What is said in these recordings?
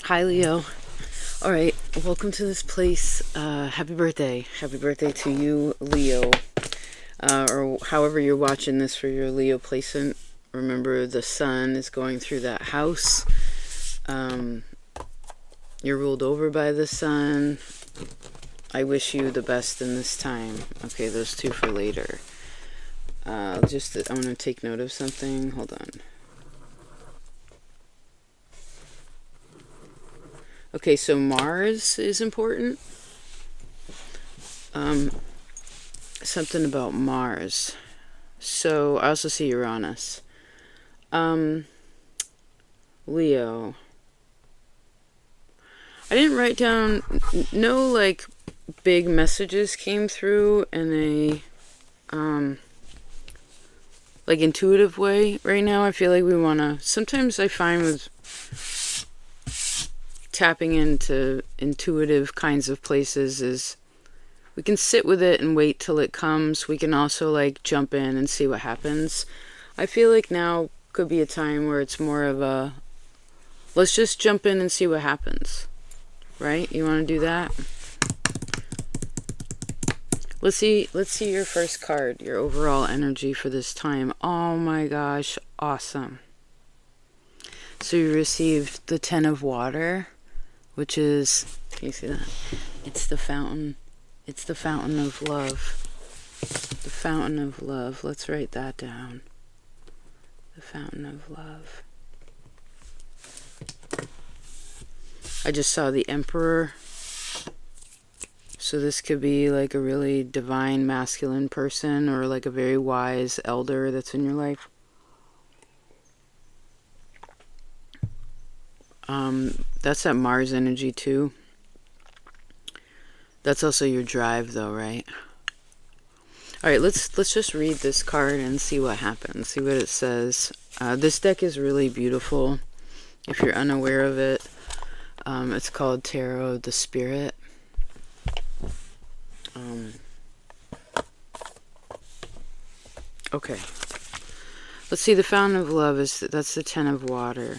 Hi, Leo. All right, welcome to this place. Happy birthday. Happy birthday to you, Leo. Or however you're watching this for your Leo placement. Remember, the sun is going through that house. You're ruled over by the sun. I wish you the best in this time. Okay, those two for later. I'm going to take note of something. Hold on. Okay, so Mars is important. Something about Mars. So I also see Uranus. Leo. I didn't write down, no like big messages came through in a like intuitive way right now. I feel like we want to, sometimes I find with tapping into intuitive kinds of places is we can sit with it and wait till it comes. We can also like jump in and see what happens. I feel like now could be a time where it's more of a let's just jump in and see what happens. Right? You want to do that? Let's see your first card, your overall energy for this time. Oh my gosh, awesome. So you received the 10 of water, which is, can you see that? It's the fountain. It's the fountain of love. The fountain of love. Let's write that down. The fountain of love. I just saw the Emperor. So this could be like a really divine masculine person or like a very wise elder that's in your life. That's that Mars energy too. That's also your drive though, right? Alright, let's just read this card and see what happens. See what it says. This deck is really beautiful. If you're unaware of it, it's called Tarot of the Spirit. Okay. Let's see, the fountain of love that's the 10 of water.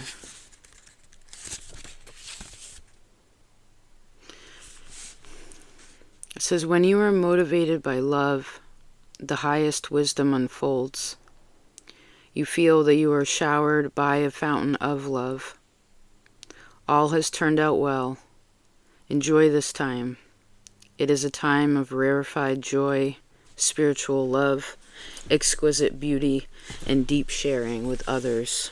It says, when you are motivated by love, the highest wisdom unfolds. You feel that you are showered by a fountain of love. All has turned out well. Enjoy this time. It is a time of rarefied joy, spiritual love, exquisite beauty, and deep sharing with others.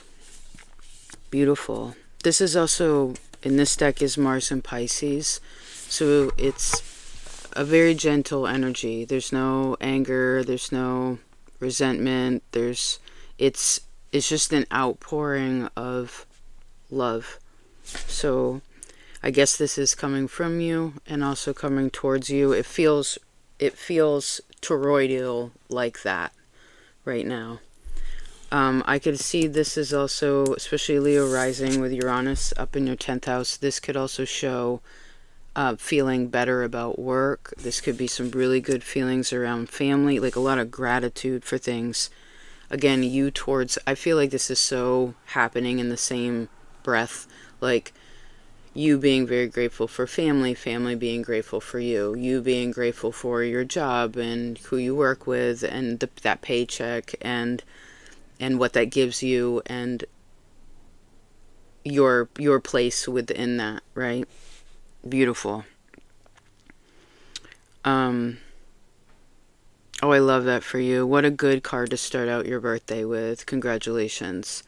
Beautiful. This is also, in this deck is Mars and Pisces, so it's a very gentle energy. There's no anger, there's no resentment, it's just an outpouring of love. So I guess this is coming from you and also coming towards you. It feels toroidal like that right now. I could see this is also, especially Leo rising with Uranus up in your 10th house, this could also show feeling better about work. This could be some really good feelings around family, like a lot of gratitude for things. Again, I feel like this is so happening in the same breath, like you being very grateful for family, family being grateful for you, you being grateful for your job and who you work with and that paycheck and what that gives you and your place within that, right? Beautiful. Oh, I love that for you. What a good card to start out your birthday with. Congratulations.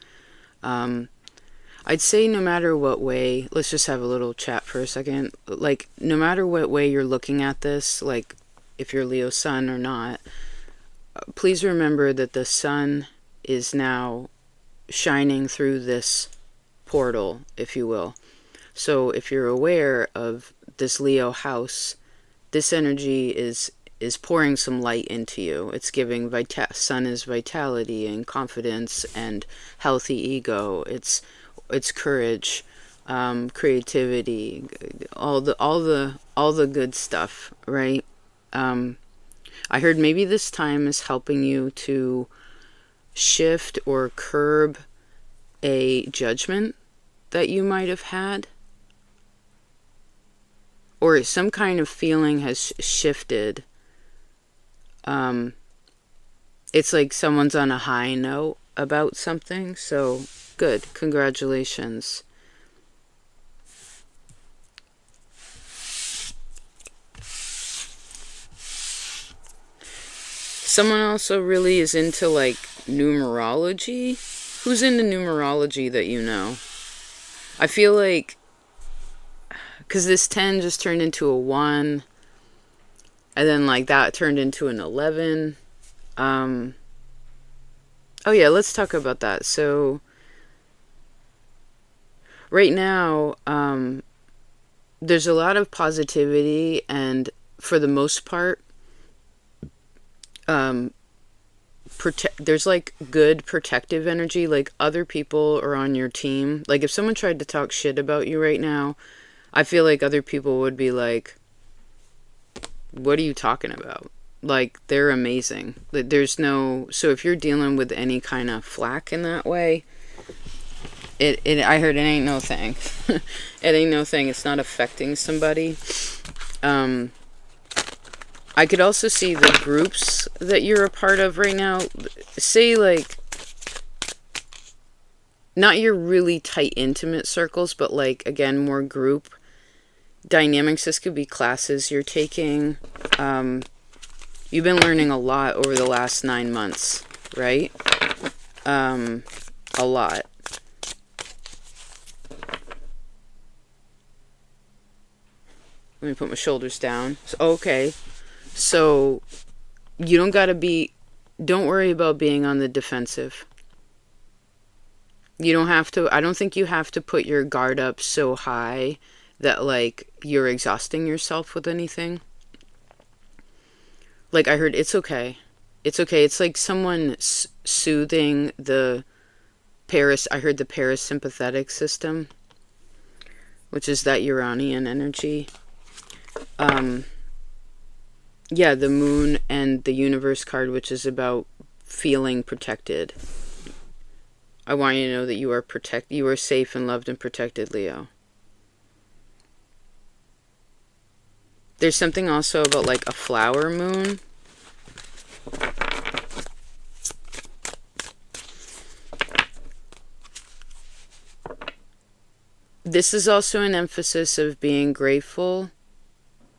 I'd say no matter what way, let's just have a little chat for a second. Like, no matter what way you're looking at this, like if you're Leo sun or not, please remember that the sun is now shining through this portal, if you will. So if you're aware of this Leo house, this energy is pouring some light into you. It's giving sun is vitality and confidence and healthy ego. It's courage, creativity, all the good stuff, right? I heard maybe this time is helping you to shift or curb a judgment that you might have had or some kind of feeling has shifted. It's like someone's on a high note about something. So good. Congratulations. Someone also really is into like numerology. Who's into numerology that you know? I feel like, because this 10 just turned into a 1, and then like that turned into an 11. Oh yeah, let's talk about that. So right now, there's a lot of positivity, and for the most part, there's like good protective energy. Like other people are on your team. Like if someone tried to talk shit about you right now, I feel like other people would be like, what are you talking about? Like, they're amazing. There's no... So if you're dealing with any kind of flack in that way, I heard it ain't no thing. It ain't no thing. It's not affecting somebody. I could also see the groups that you're a part of right now. Say, like, not your really tight, intimate circles, but, like, again, more group dynamics. This could be classes you're taking. You've been learning a lot over the last 9 months, right? A lot. Let me put my shoulders down. Okay. So, you don't worry about being on the defensive. You don't have to, I don't think you have to put your guard up so high that, like, you're exhausting yourself with anything. Like, I heard, it's okay. It's okay. It's like someone soothing the I heard the parasympathetic system, which is that Uranian energy. Yeah, the moon and the universe card, which is about feeling protected. I want you to know that you are safe and loved and protected, Leo. There's something also about like a flower moon. This is also an emphasis of being grateful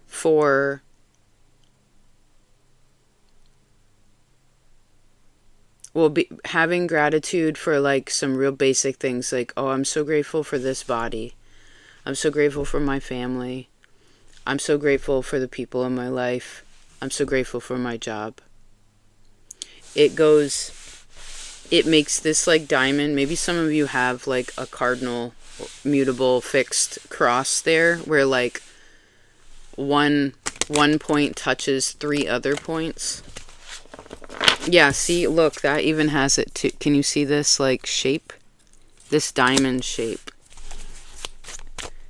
for having gratitude for like some real basic things, like, oh, I'm so grateful for this body. I'm so grateful for my family. I'm so grateful for the people in my life. I'm so grateful for my job. It makes this like diamond. Maybe some of you have like a cardinal mutable fixed cross there where like one point touches 3 other points. Yeah, see, look, that even has it too. Can you see this, like, shape? This diamond shape.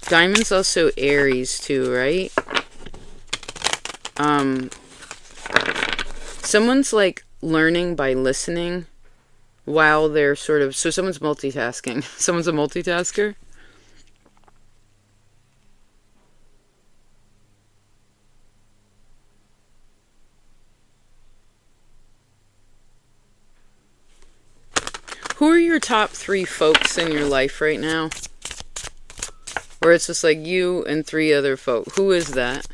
Diamond's also Aries, too, right? Someone's, like, learning by listening while they're sort of... So someone's multitasking. Someone's a multitasker? Who are your top 3 folks in your life right now? Where it's just like you and 3 other folk. Who is that?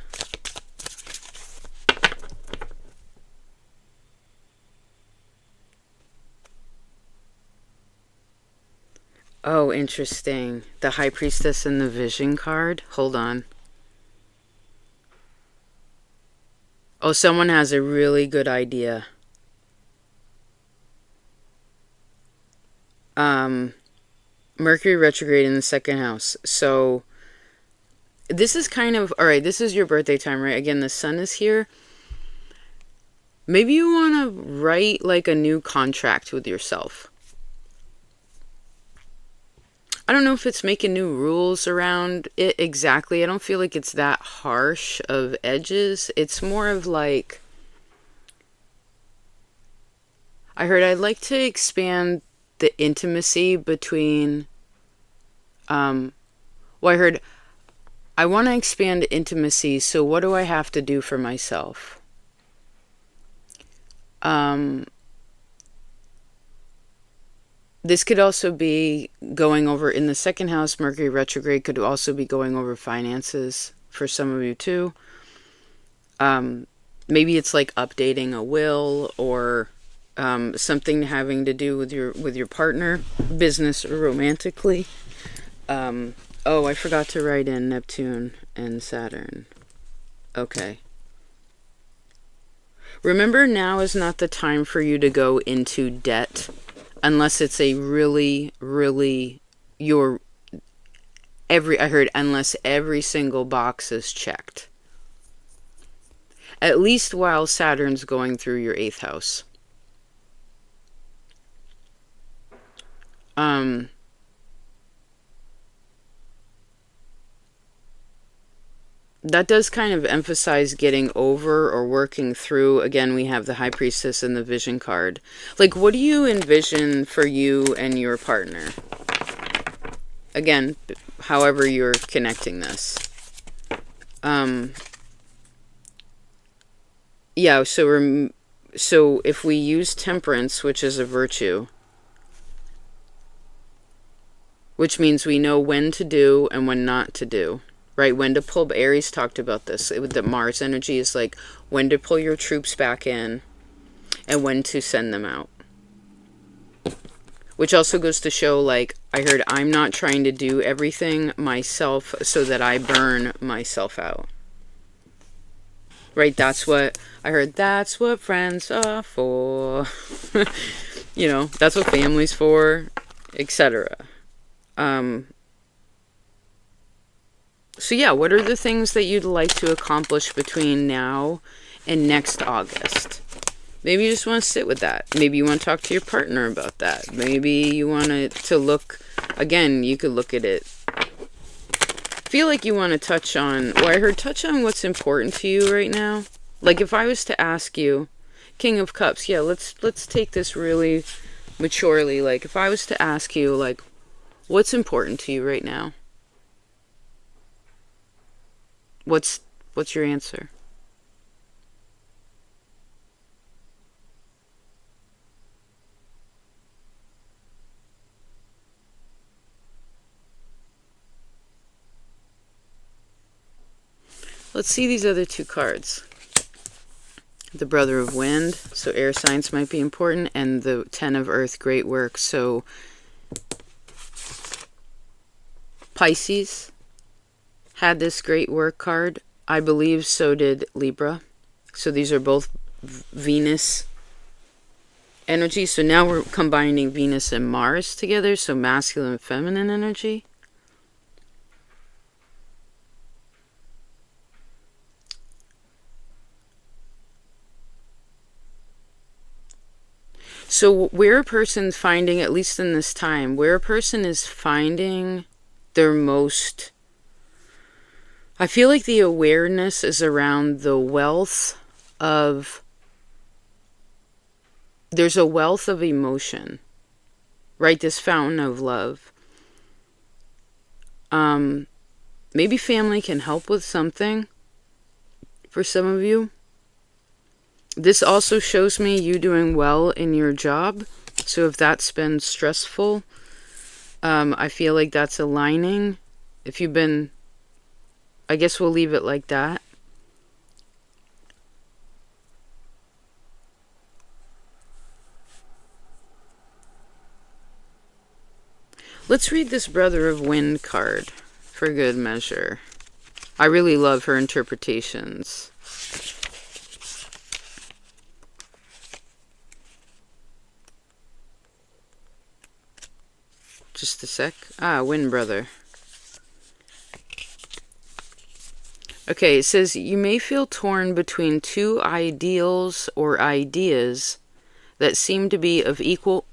Oh, interesting. The High Priestess and the Vision card? Hold on. Oh, someone has a really good idea. Mercury retrograde in the 2nd house. So this is kind of, all right, this is your birthday time, right? Again, the sun is here. Maybe you want to write like a new contract with yourself. I don't know if it's making new rules around it exactly. I don't feel like it's that harsh of edges. It's more of like, I heard I'd like to expand the intimacy between, I heard I want to expand intimacy, so what do I have to do for myself? This could also be going over in the second house. Mercury retrograde could also be going over finances for some of you too. Maybe it's like updating a will, or something having to do with your partner, business or romantically. Oh, I forgot to write in Neptune and Saturn. Okay. Remember, now is not the time for you to go into debt unless it's a really, really unless every single box is checked. At least while Saturn's going through your 8th house. That does kind of emphasize getting over or working through. Again, we have the High Priestess and the Vision card. Like, what do you envision for you and your partner? Again, however you're connecting this. Yeah, so if we use Temperance, which is a virtue, which means we know when to do and when not to do. Right, when to pull. Aries talked about this. The Mars energy is like when to pull your troops back in and when to send them out. Which also goes to show, like, I heard, I'm not trying to do everything myself so that I burn myself out. Right, that's what I heard. That's what friends are for. You know, that's what family's for, etc. So yeah, what are the things that you'd like to accomplish between now and next August? Maybe you just want to sit with that. Maybe you want to talk to your partner about that. Maybe you want to look, again, you could look at it. Feel like you want to touch on, I heard touch on what's important to you right now. Like if I was to ask you, King of Cups, yeah, let's take this really maturely. Like if I was to ask you, like, what's important to you right now? What's your answer? Let's see these other two cards. The Brother of Wind, so air signs might be important, and the Ten of Earth, great work. So Pisces had this great work card. I believe so did Libra. So these are both Venus energy. So now we're combining Venus and Mars together. So masculine and feminine energy. So where a person's finding, at least in this time, where a person is finding their most, I feel like the awareness is around the wealth of, there's a wealth of emotion, right? This fountain of love. Maybe family can help with something for some of you. This also shows me you doing well in your job. So if that's been stressful, I feel like that's aligning. If you've been, I guess we'll leave it like that. Let's read this Brother of Wind card for good measure. I really love her interpretations. Just a sec. Wind Brother. Okay, it says, you may feel torn between two ideals or ideas that seem to be of equal,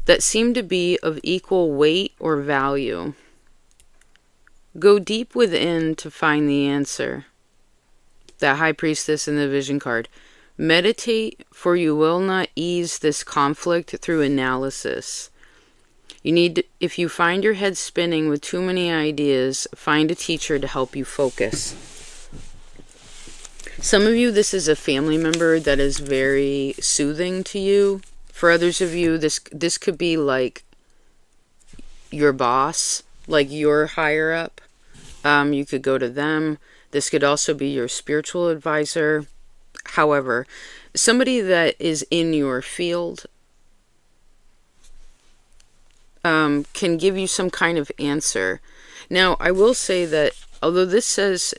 that seem to be of equal weight or value. Go deep within to find the answer. That High Priestess in the Vision card. Meditate, for you will not ease this conflict through analysis. If you find your head spinning with too many ideas, find a teacher to help you focus. Some of you, this is a family member that is very soothing to you. For others of you, this could be like your boss, like your higher up. You could go to them. This could also be your spiritual advisor. However, somebody that is in your field can give you some kind of answer. Now, I will say that although this says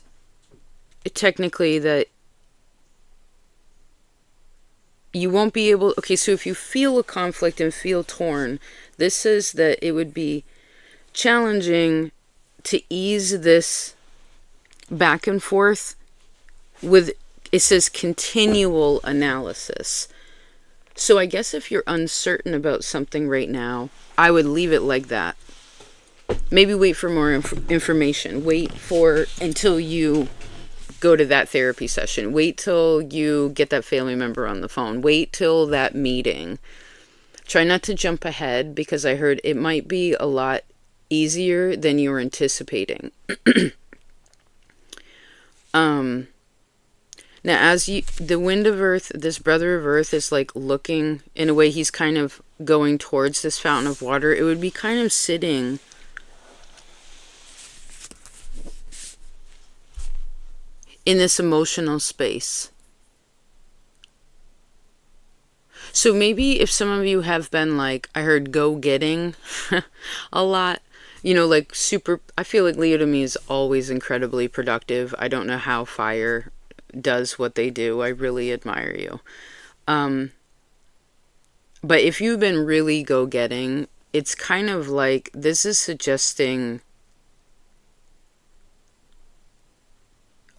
technically that you won't be able... Okay, so if you feel a conflict and feel torn, this says that it would be challenging to ease this back and forth with, it says, continual analysis. So I guess if you're uncertain about something right now, I would leave it like that. Maybe wait for more information. Wait for until you go to that therapy session. Wait till you get that family member on the phone. Wait till that meeting. Try not to jump ahead, because I heard it might be a lot easier than you were anticipating. Now, as the wind of earth, this brother of earth is like looking, in a way he's kind of going towards this fountain of water. It would be kind of sitting in this emotional space. So maybe if some of you have been like, I heard go-getting a lot, you know, like super, I feel like Leo to me is always incredibly productive. I don't know how fire does what they do. I really admire you. But if you've been really go-getting, it's kind of like, this is suggesting,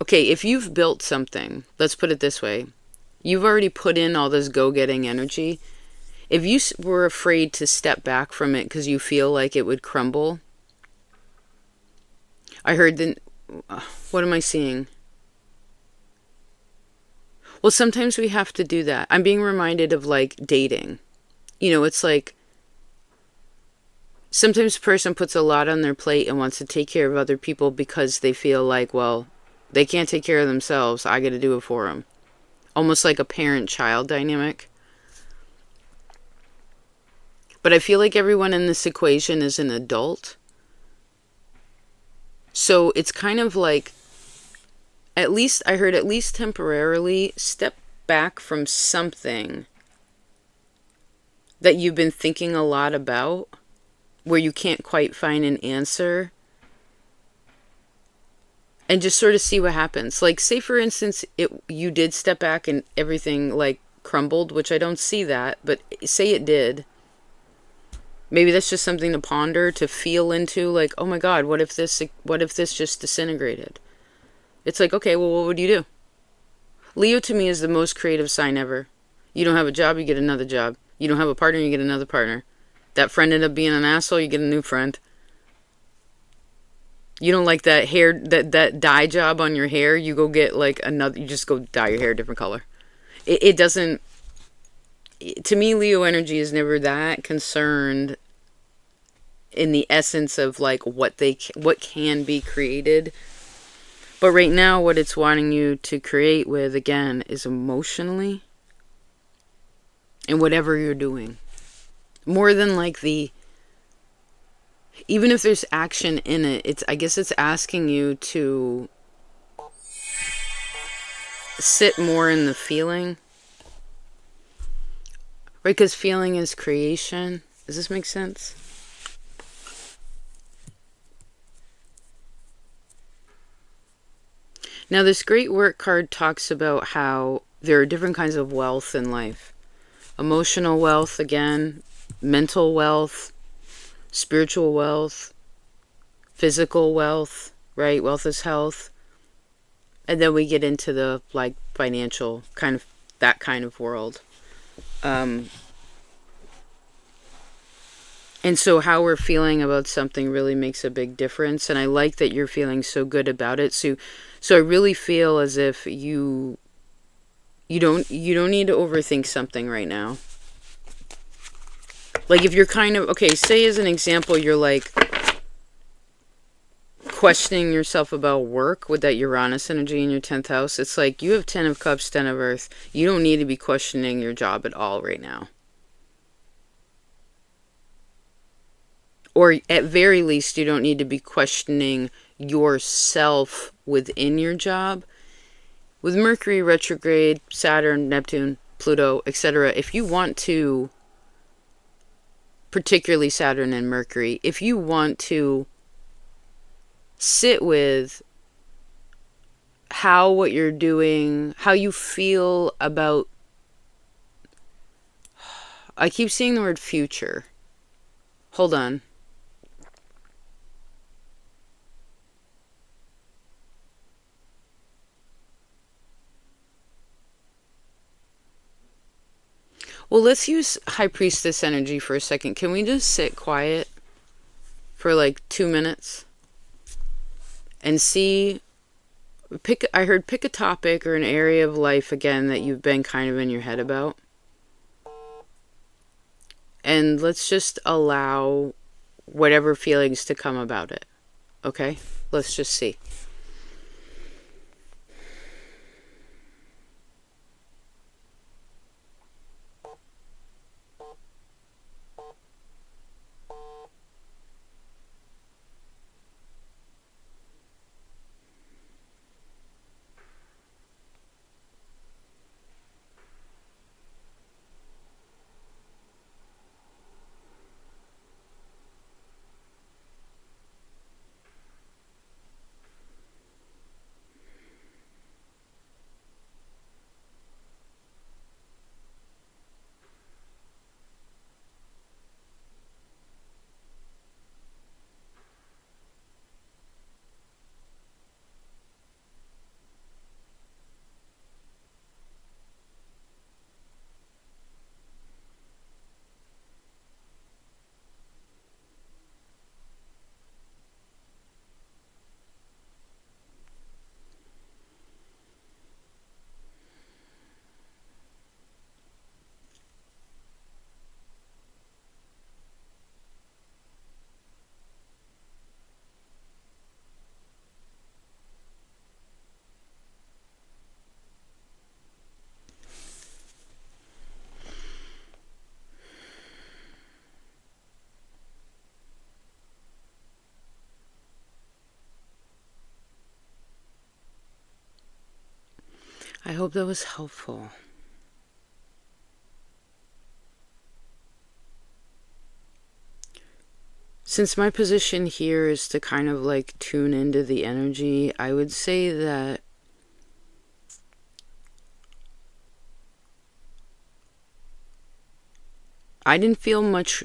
okay, if you've built something, let's put it this way, you've already put in all this go-getting energy. If you were afraid to step back from it because you feel like it would crumble, I heard what am I seeing? Well, sometimes we have to do that. I'm being reminded of like dating. You know, it's like sometimes a person puts a lot on their plate and wants to take care of other people because they feel like, well, they can't take care of themselves. I got to do it for them. Almost like a parent-child dynamic. But I feel like everyone in this equation is an adult. So it's kind of like, at least temporarily, step back from something that you've been thinking a lot about, where you can't quite find an answer, and just sort of see what happens. Like, say for instance, you did step back and everything like crumbled, which I don't see that, but say it did. Maybe that's just something to ponder, to feel into, like, oh my God, what if this just disintegrated? It's like, okay, well, what would you do? Leo to me is the most creative sign ever. You don't have a job, you get another job. You don't have a partner, you get another partner. That friend ended up being an asshole, you get a new friend. You don't like that hair, that dye job on your hair, you go get like another, you just go dye your hair a different color. It doesn't, to me, Leo energy is never that concerned in the essence of like what can be created. But right now, what it's wanting you to create with, again, is emotionally, and whatever you're doing. More than like even if there's action in it, I guess it's asking you to sit more in the feeling. Right, because feeling is creation. Does this make sense? Now, this great work card talks about how there are different kinds of wealth in life. Emotional wealth, again, mental wealth, spiritual wealth, physical wealth, right? Wealth is health. And then we get into the like financial kind of, that kind of world. And so how we're feeling about something really makes a big difference. And I like that you're feeling so good about it. So I really feel as if you don't need to overthink something right now. Like if you're kind of, okay, say as an example, you're like questioning yourself about work with that Uranus energy in your 10th house. It's like you have 10 of Cups, 10 of Earth. You don't need to be questioning your job at all right now. Or at very least, you don't need to be questioning yourself within your job. With Mercury retrograde, Saturn, Neptune, Pluto, etc., if you want to, particularly Saturn and Mercury, if you want to sit with how what you're doing, how you feel about, I keep seeing the word future. Hold on. Well, let's use High Priestess energy for a second. Can we just sit quiet for like 2 minutes and see, I heard pick a topic or an area of life again that you've been kind of in your head about. And let's just allow whatever feelings to come about it. Okay? Let's just see. I hope that was helpful. Since my position here is to kind of like tune into the energy, I would say that I didn't feel much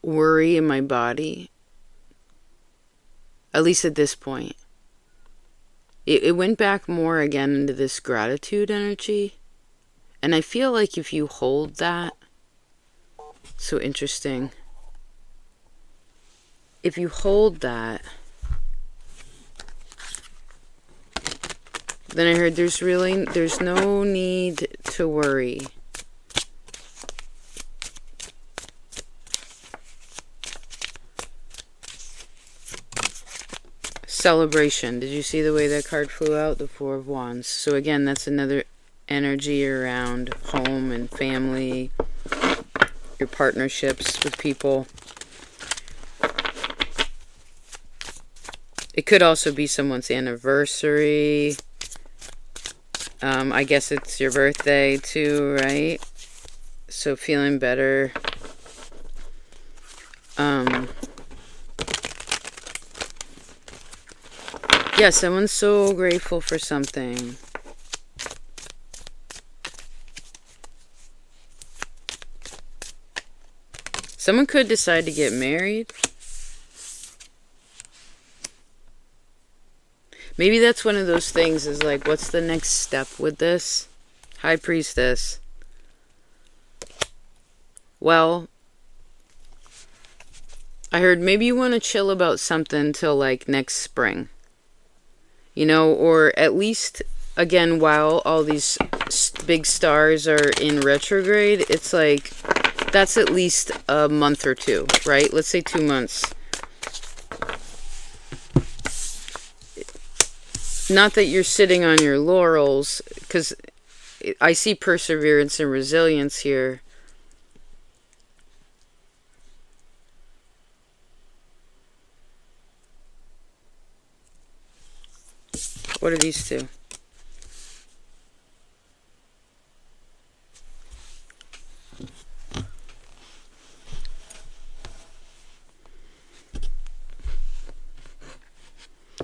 worry in my body, at least at this point. It went back more again into this gratitude energy. And I feel like if you hold that, so interesting. If you hold that, then I heard there's no need to worry. Celebration. Did you see the way that card flew out? The Four of Wands. So again, that's another energy around home and family, your partnerships with people. It could also be someone's anniversary. I guess it's your birthday too, right? So feeling better. Yeah, someone's so grateful for something. Someone could decide to get married. Maybe that's one of those things, is like, what's the next step with this? High Priestess. Well, I heard maybe you want to chill about something till like next spring. You know, or at least, again, while all these big stars are in retrograde, it's like That's at least a month or two, right? Let's say 2 months. Not that you're sitting on your laurels, because I see perseverance and resilience here. What are these two?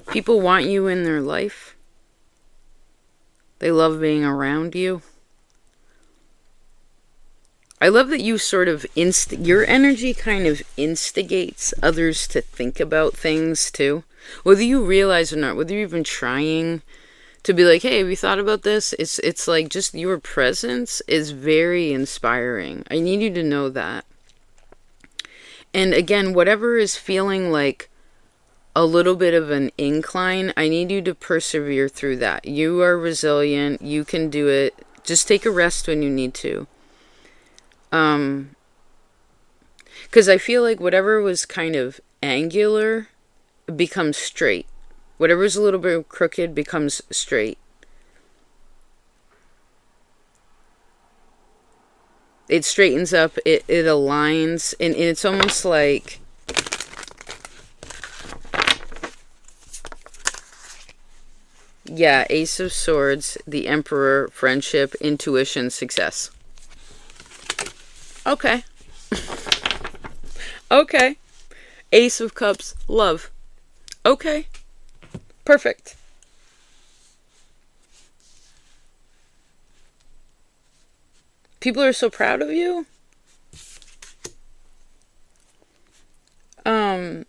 People want you in their life. They love being around you. I love that you sort of your energy kind of instigates others to think about things too. Whether you realize or not, whether you're even trying to be like, hey, have you thought about this? It's like just your presence is very inspiring. I need you to know that. And again, whatever is feeling like a little bit of an incline, I need you to persevere through that. You are resilient. You can do it. Just take a rest when you need to. Because I feel like whatever was kind of angular becomes straight. Whatever is a little bit crooked becomes straight. It straightens up. It aligns. And it's almost like... Yeah, Ace of Swords, the Emperor, friendship, intuition, success. Okay. Okay. Ace of Cups, love. Okay. Perfect. People are so proud of you. Some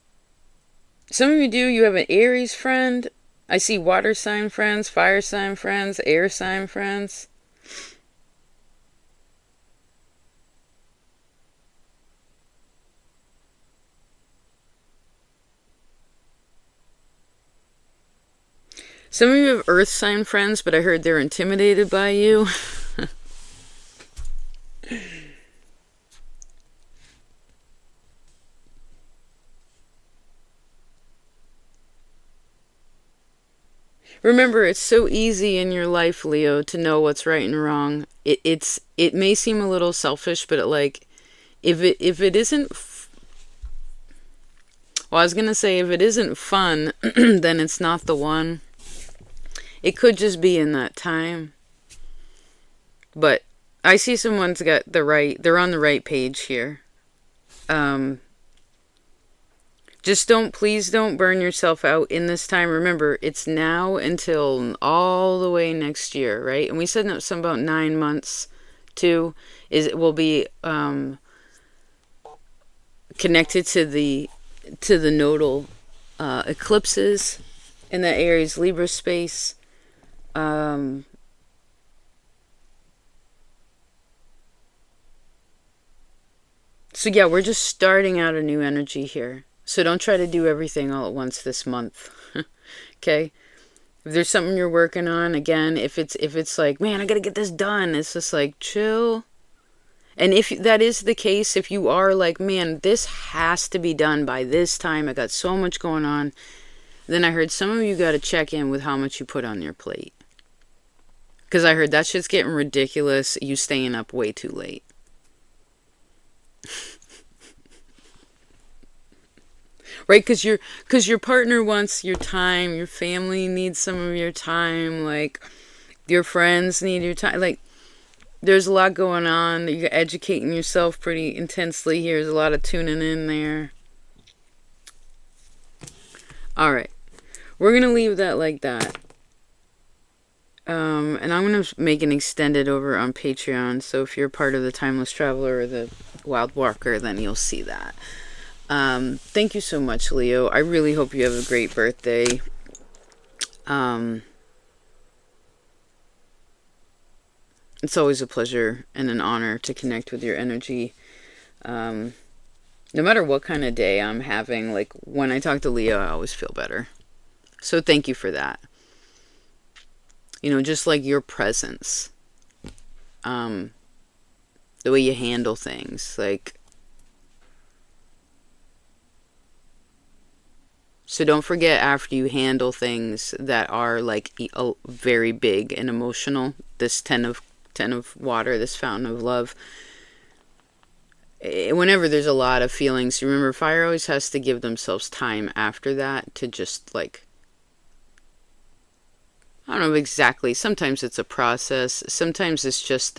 of you do. You have an Aries friend. I see water sign friends, fire sign friends, air sign friends. Some of you have earth sign friends, but I heard they're intimidated by you. Remember, it's so easy in your life, Leo, to know what's right and wrong. It may seem a little selfish, but if it isn't, well, I was gonna say if it isn't fun, then it's not the one. It could just be in that time. But I see someone's got they're on the right page here. Please don't burn yourself out in this time. Remember, it's now until all the way next year, right? And we said something about 9 months too. It will be connected to the nodal eclipses in the Aries Libra space. So yeah, we're just starting out a new energy here. So don't try to do everything all at once this month. Okay? If there's something you're working on, again, if it's like, man, I gotta get this done, it's just like, chill. And if that is the case, if you are like, man, this has to be done by this time, I got so much going on, then I heard some of you gotta check in with how much you put on your plate. Because I heard that shit's getting ridiculous, you staying up way too late. Right, because your partner wants your time, your family needs some of your time, like your friends need your time. Like there's a lot going on. You're educating yourself pretty intensely here. There's a lot of tuning in there. All right, we're gonna leave that like that. And I'm gonna make an extended over on Patreon. So if you're part of the Timeless Traveler or the Wild Walker, then you'll see that. Thank you so much, Leo. I really hope you have a great birthday. It's always a pleasure and an honor to connect with your energy. No matter what kind of day I'm having, like when I talk to Leo, I always feel better. So thank you for that. You know, just like your presence. the way you handle things. Like, so don't forget, after you handle things that are like very big and emotional, this 10 of water, this fountain of love, whenever there's a lot of feelings, remember, fire always has to give themselves time after that to just, like, I don't know exactly. Sometimes it's a process. Sometimes it's just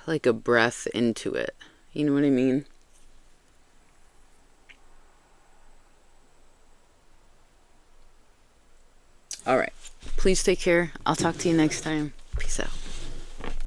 like a breath into it. You know what I mean? All right. Please take care. I'll talk to you next time. Peace out.